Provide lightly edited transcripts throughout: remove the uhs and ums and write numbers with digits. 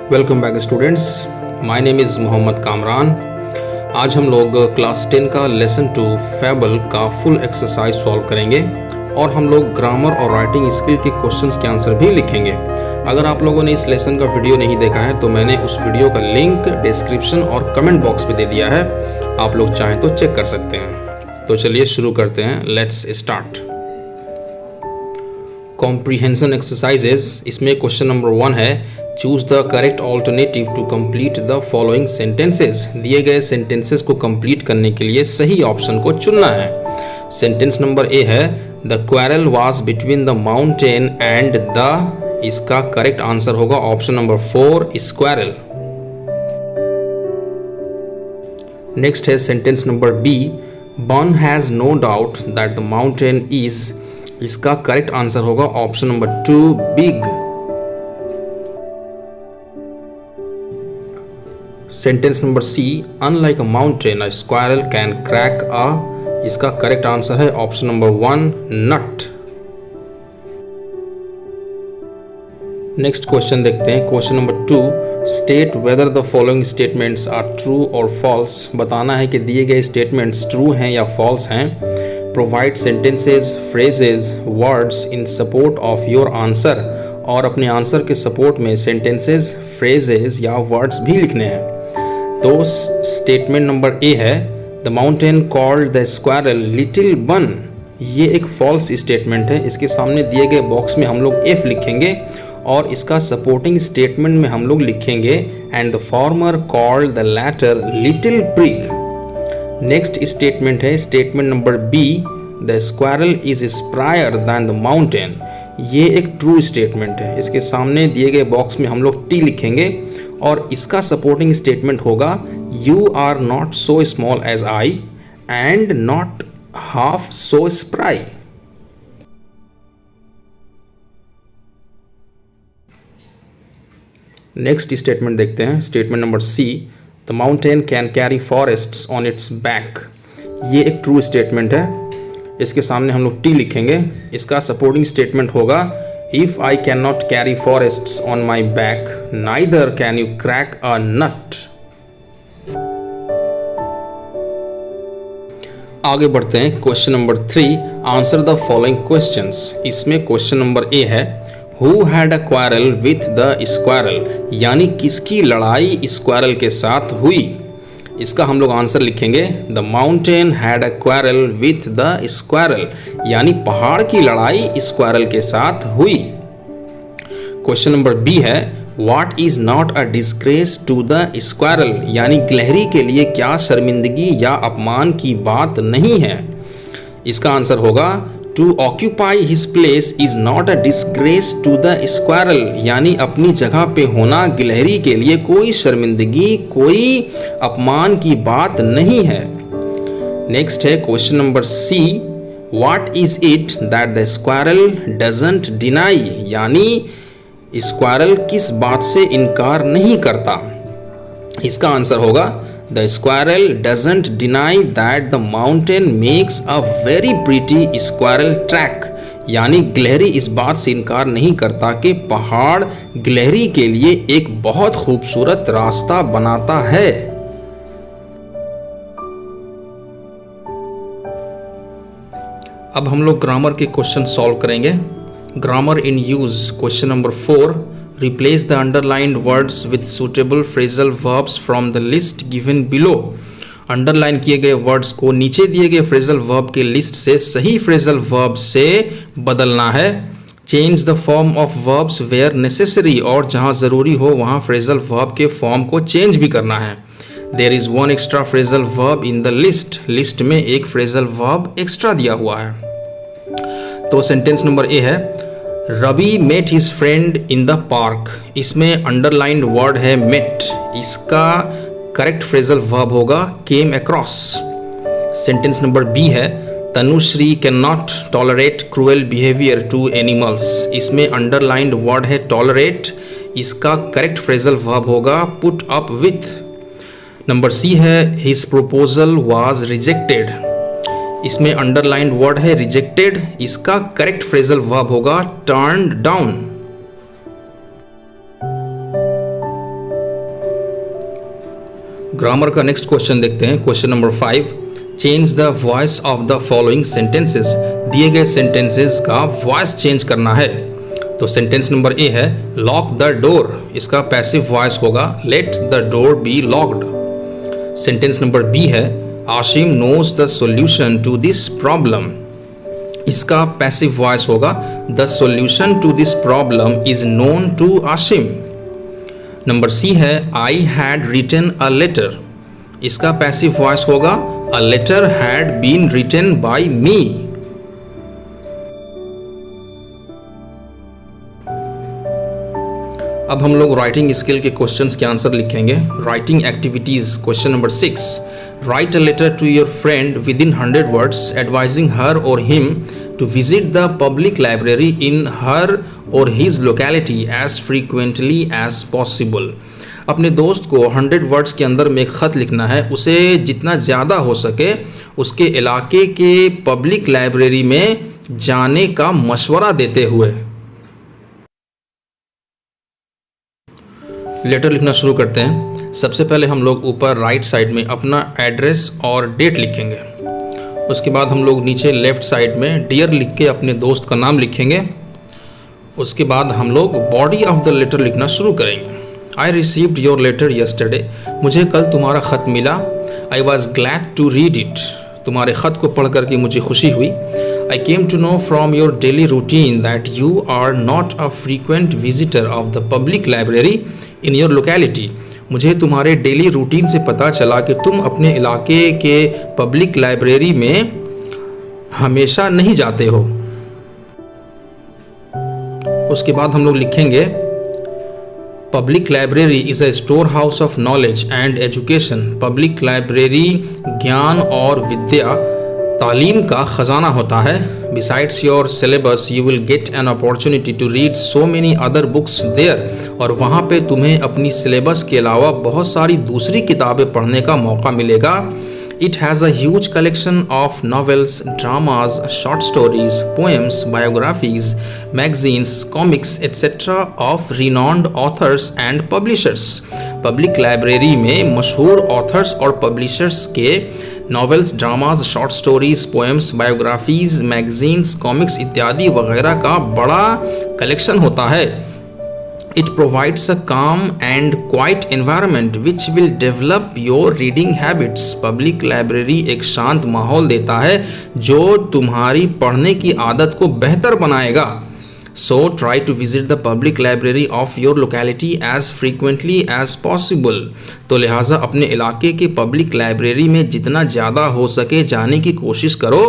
Welcome back students, my name is Mohammad Kamran. आज हम लोग क्लास 10 का लेसन 2 फैबल का फुल एक्सरसाइज सॉल्व करेंगे और हम लोग ग्रामर और राइटिंग स्किल के क्वेश्चंस के आंसर भी लिखेंगे। अगर आप लोगों ने इस लेसन का वीडियो नहीं देखा है तो मैंने उस वीडियो का लिंक डिस्क्रिप्शन और कमेंट बॉक्स में दे दिया है, आप लोग चाहें तो चेक कर सकते हैं। तो चलिए शुरू करते हैं, लेट्स स्टार्ट। कॉम्प्रीहेंशन एक्सरसाइजेज, इसमें क्वेश्चन नंबर 1 है, choose the correct alternative to complete the following sentences. दिए गए सेंटेंसेस को कंप्लीट करने के लिए सही ऑप्शन को चुनना है। सेंटेंस नंबर ए है, the quarrel was between the mountain and the, इसका करेक्ट आंसर होगा ऑप्शन नंबर 4 स्क्वारल। नेक्स्ट है sentence number B, one has no doubt that the mountain is, इसका करेक्ट आंसर होगा option number 2 big. Sentence number C, unlike a mountain a squirrel can crack a, इसका correct answer है option number 1 nut. Next question देखते हैं, question number 2, state whether the following statements are true और false. बताना है कि दिए गए स्टेटमेंट्स ट्रू हैं या फॉल्स हैं। Provide sentences, phrases, words in support of your answer, और अपने आंसर के सपोर्ट में सेंटेंसेज, फ्रेजेज या वर्ड्स भी लिखने हैं। तो स्टेटमेंट नंबर ए है, the mountain called the squirrel little one, ये एक फॉल्स स्टेटमेंट है। इसके सामने दिए गए बॉक्स में हम लोग एफ लिखेंगे और इसका सपोर्टिंग स्टेटमेंट में हम लोग लिखेंगे and the former called the latter little prig. Next statement है statement number B, the squirrel is spryer than the mountain, ये एक ट्रू स्टेटमेंट है। इसके सामने दिए गए बॉक्स में हम लोग टी लिखेंगे और इसका सपोर्टिंग स्टेटमेंट होगा, you are not so small as I and not half so spry. Next statement देखते हैं, statement number C, the mountain can carry forests on its back, ये एक ट्रू स्टेटमेंट है। इसके सामने हम लोग टी लिखेंगे, इसका सपोर्टिंग स्टेटमेंट होगा, if I can not carry forests on my back neither can you crack a nut. आगे बढ़ते हैं, question number 3, answer the following questions. इसमें क्वेश्चन नंबर ए है, who had a quarrel with the squirrel, यानी किसकी लड़ाई squirrel के साथ हुई। इसका हम लोग आंसर लिखेंगे, the mountain had a quarrel with the squirrel, यानी पहाड़ की लड़ाई स्क्वायरल के साथ हुई। क्वेश्चन नंबर बी है, what is not a disgrace to the squirrel, यानी गिलहरी के लिए क्या शर्मिंदगी या अपमान की बात नहीं है। इसका आंसर होगा, to occupy his place is not a disgrace to the squirrel, यानी अपनी जगह पे होना गिलहरी के लिए कोई शर्मिंदगी, कोई अपमान की बात नहीं है। नेक्स्ट है question number C, what is it that the squirrel doesn't deny, यानी स्क्वायरल किस बात से इनकार नहीं करता। इसका आंसर होगा, the squirrel doesn't deny that the mountain makes a very pretty squirrel track, यानी गिलहरी इस बात से इनकार नहीं करता कि पहाड़ गिलहरी के लिए एक बहुत खूबसूरत रास्ता बनाता है। अब हम लोग ग्रामर के क्वेश्चन सॉल्व करेंगे। Grammar in use, question number 4, replace the underlined words with suitable phrasal verbs from the list given below। Underline किए गए वर्ड्स को नीचे दिए गए फ्रेजल वर्ब के लिस्ट से सही फ्रेजल वर्ब से बदलना है। Change the form of verbs where necessary, और जहां जरूरी हो वहां फ्रेजल वर्ब के फॉर्म को चेंज भी करना है। There is one extra phrasal verb in the list, list में एक फ्रेजल वर्ब एक्स्ट्रा दिया हुआ है। तो सेंटेंस नंबर ए है, Ravi met his friend in the park, इसमें अंडरलाइंड वर्ड है मेट, इसका करेक्ट फ्रेजल वर्ब होगा came across. Sentence number B है, Tanushree can not tolerate cruel behaviour to animals, इसमें अंडरलाइंड वर्ड है टॉलरेट, इसका करेक्ट फ्रेजल वर्ब होगा put up with. Number C है, हिज प्रपोजल वाज रिजेक्टेड, इसमें underlined word है rejected, इसका करेक्ट फ्रेजल वर्ब होगा टर्न डाउन। ग्रामर का नेक्स्ट क्वेश्चन देखते हैं। Question number 5, change the voice of the following sentences. दिए गए सेंटेंसेस का वॉइस चेंज करना है। तो सेंटेंस नंबर ए है लॉक द डोर, इसका पैसिव वॉइस होगा let the door be locked. Sentence number B है Ashim knows the solution to this problem, इसका पैसिव वॉइस होगा the solution to this problem is known to Ashim. Number C है I had written a letter, इसका passive voice होगा a letter had been written by me. अब हम लोग writing skill के questions के आंसर लिखेंगे। Writing activities, question number 6, write a letter to your friend within 100 words advising her or him to visit the public library in her or his locality as frequently as possible। अपने दोस्त को 100 words के अंदर में एक ख़त लिखना है, उसे जितना ज़्यादा हो सके उसके इलाके के पब्लिक लाइब्रेरी में जाने का मशवरा देते हुए। लेटर लिखना शुरू करते हैं। सबसे पहले हम लोग ऊपर राइट साइड में अपना एड्रेस और डेट लिखेंगे। उसके बाद हम लोग नीचे लेफ्ट साइड में डियर लिख के अपने दोस्त का नाम लिखेंगे। उसके बाद हम लोग बॉडी ऑफ द लेटर लिखना शुरू करेंगे। I received your letter yesterday, मुझे कल तुम्हारा ख़त मिला। I was glad to read it, तुम्हारे ख़त को पढ़ करके मुझे खुशी हुई। I came to know from your daily routine that you are not a frequent visitor of the public library in your locality, मुझे तुम्हारे डेली रूटीन से पता चला कि तुम अपने इलाके के पब्लिक लाइब्रेरी में हमेशा नहीं जाते हो। उसके बाद हम लोग लिखेंगे public library is a store house of knowledge and education, public library ज्ञान और विद्या तालीम का ख़जाना होता है। Besides your syllabus, you will get an opportunity to read so many other books there, और वहाँ पे तुम्हें अपनी सिलेबस के अलावा बहुत सारी दूसरी किताबें पढ़ने का मौका मिलेगा। It has a huge collection of novels, dramas, short stories, poems, biographies, magazines, comics, etc. of renowned authors and publishers। Public library में मशहूर ऑथर्स और पब्लिशर्स के novels, dramas, short stories, poems, biographies, magazines, comics इत्यादि वगैरह का बड़ा collection होता है। इट प्रोवाइड्स अ काम and quite environment which will develop your reading habits, public library एक शांत माहौल देता है जो तुम्हारी पढ़ने की आदत को बेहतर बनाएगा। So try to visit the public library of your locality as frequently as possible। तो लिहाजा अपने इलाके के पब्लिक लाइब्रेरी में जितना ज़्यादा हो सके जाने की कोशिश करो।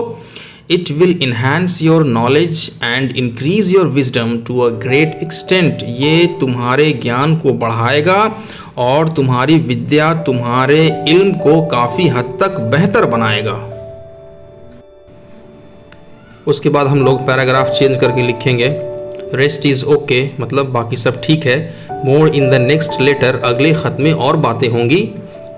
It will enhance your knowledge and increase your wisdom to a great extent। ये तुम्हारे ज्ञान को बढ़ाएगा और तुम्हारी विद्या तुम्हारे इल्म को काफ़ी हद तक बेहतर बनाएगा। उसके बाद हम लोग पैराग्राफ चेंज करके लिखेंगे रेस्ट इज़ ओके, मतलब बाकी सब ठीक है। More in the next letter, अगले ख़त में और बातें होंगी।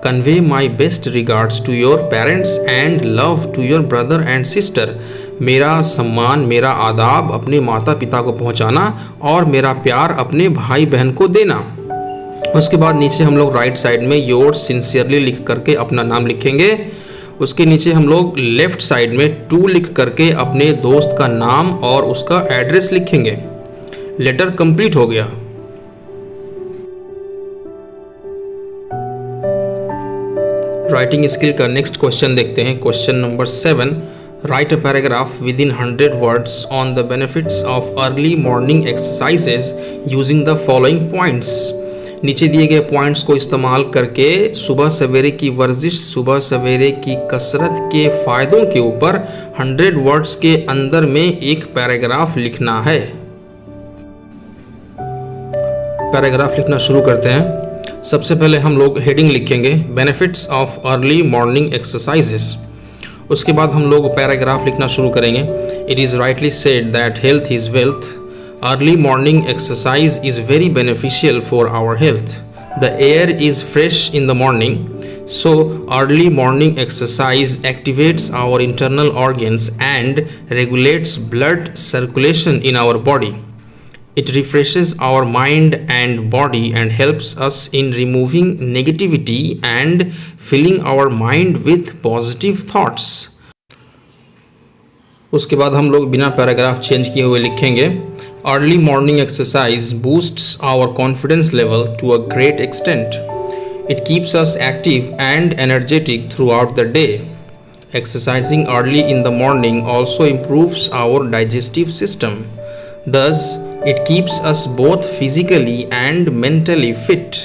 Convey my best regards to your parents and love to your brother and sister, मेरा सम्मान, मेरा आदाब अपने माता पिता को पहुंचाना और मेरा प्यार अपने भाई बहन को देना। उसके बाद नीचे हम लोग राइट साइड में योर सिंसियरली लिख करके अपना नाम लिखेंगे। उसके नीचे हम लोग लेफ्ट साइड में टू लिख करके अपने दोस्त का नाम और उसका एड्रेस लिखेंगे। लेटर कंप्लीट हो गया। राइटिंग स्किल का नेक्स्ट क्वेश्चन देखते हैं। Question number 7, right a paragraph with in 100 words on the benefits of early morning exercises using the following points. नीचे दिए गए पॉइंट्स को इस्तेमाल करके सुबह सवेरे की वर्जिश, सुबह सवेरे की कसरत के फ़ायदों के ऊपर 100 वर्ड्स के अंदर में एक पैराग्राफ लिखना है। पैराग्राफ लिखना शुरू करते हैं। सबसे पहले हम लोग हेडिंग लिखेंगे benefits of early morning exercises. उसके बाद हम लोग पैराग्राफ लिखना शुरू करेंगे। It is rightly said that health is wealth, early morning exercise is very beneficial for our health, the air is fresh in the morning, so early morning exercise activates our internal organs and regulates blood circulation in our body. It refreshes our mind and body and helps us in removing negativity and filling our mind with positive thoughts. उसके बाद हम लोग बिना paragraph change किए हुए लिखेंगे, early morning exercise boosts our confidence level to a great extent. It keeps us active and energetic throughout the day. Exercising early in the morning also improves our digestive system. Thus, it keeps us both physically and mentally fit.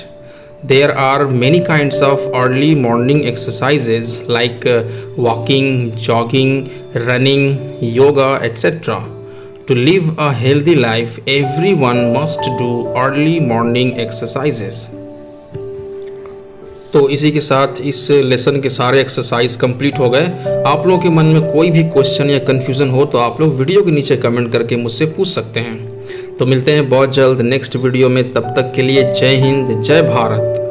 There are many kinds of early morning exercises like walking, jogging, running, yoga, etc. To live a healthy life, everyone must do early morning exercises. तो इसी के साथ इस lesson के सारे exercise complete हो गए. आप लोगों के मन में कोई भी क्वेश्चन या कन्फ्यूज़न हो तो आप लोग वीडियो के नीचे कमेंट करके मुझसे पूछ सकते हैं. तो मिलते हैं बहुत जल्द नेक्स्ट वीडियो में. तब तक के लिए जय हिंद, जय भारत.